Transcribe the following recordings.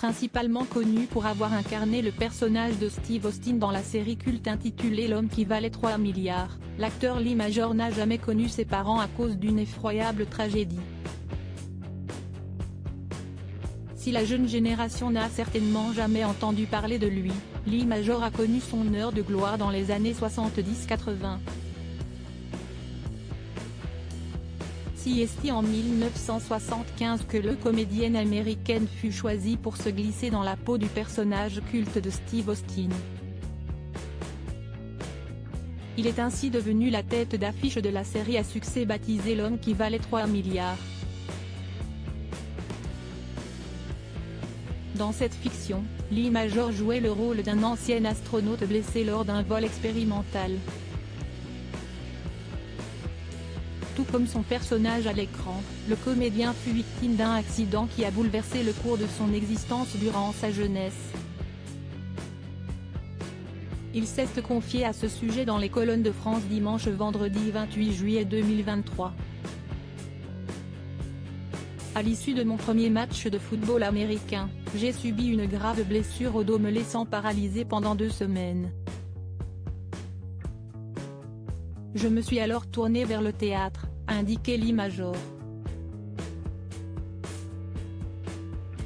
Principalement connu pour avoir incarné le personnage de Steve Austin dans la série culte intitulée L'homme qui valait 3 milliards, l'acteur Lee Majors n'a jamais connu ses parents à cause d'une effroyable tragédie. Si la jeune génération n'a certainement jamais entendu parler de lui, Lee Majors a connu son heure de gloire dans les années 70-80. C'est en 1975 que le comédienne américaine fut choisie pour se glisser dans la peau du personnage culte de Steve Austin. Il est ainsi devenu la tête d'affiche de la série à succès baptisée L'homme qui valait 3 milliards. Dans cette fiction, Lee Majors jouait le rôle d'un ancien astronaute blessé lors d'un vol expérimental. Tout comme son personnage à l'écran, le comédien fut victime d'un accident qui a bouleversé le cours de son existence durant sa jeunesse. Il s'est confié à ce sujet dans les colonnes de France Dimanche vendredi 28 juillet 2023. À l'issue de mon premier match de football américain, j'ai subi une grave blessure au dos me laissant paralysé pendant 2 semaines. Je me suis alors tourné vers le théâtre, a indiqué Lee Majors.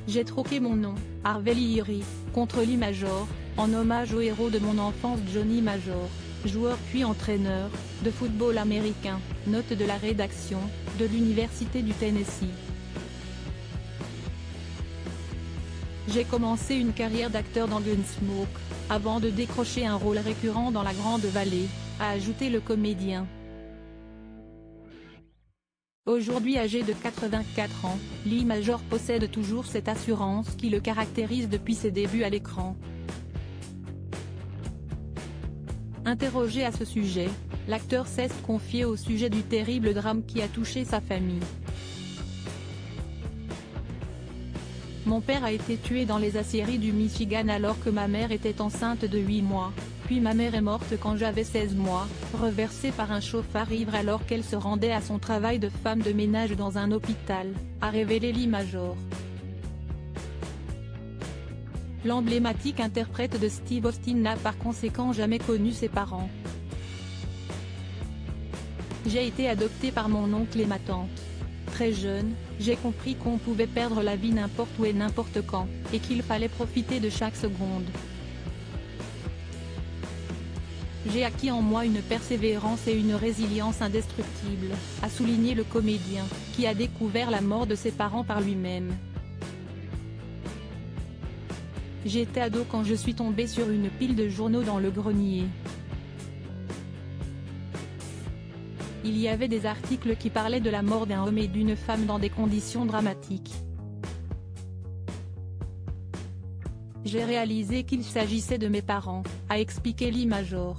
J'ai troqué mon nom, Harvey Leary, contre Lee Majors, en hommage au héros de mon enfance Johnny Majors, joueur puis entraîneur, de football américain, note de la rédaction, de l'Université du Tennessee. J'ai commencé une carrière d'acteur dans Gunsmoke, avant de décrocher un rôle récurrent dans La Grande Vallée, a ajouté le comédien. Aujourd'hui âgé de 84 ans, Lee Majors possède toujours cette assurance qui le caractérise depuis ses débuts à l'écran. Interrogé à ce sujet, l'acteur s'est confié au sujet du terrible drame qui a touché sa famille. Mon père a été tué dans les aciéries du Michigan alors que ma mère était enceinte de 8 mois. Puis ma mère est morte quand j'avais 16 mois, renversée par un chauffard ivre alors qu'elle se rendait à son travail de femme de ménage dans un hôpital, a révélé Lee Majors. L'emblématique interprète de Steve Austin n'a par conséquent jamais connu ses parents. J'ai été adopté par mon oncle et ma tante. Très jeune, j'ai compris qu'on pouvait perdre la vie n'importe où et n'importe quand, et qu'il fallait profiter de chaque seconde. J'ai acquis en moi une persévérance et une résilience indestructibles, a souligné le comédien, qui a découvert la mort de ses parents par lui-même. J'étais ado quand je suis tombé sur une pile de journaux dans le grenier. Il y avait des articles qui parlaient de la mort d'un homme et d'une femme dans des conditions dramatiques. J'ai réalisé qu'il s'agissait de mes parents, a expliqué Lee Majors.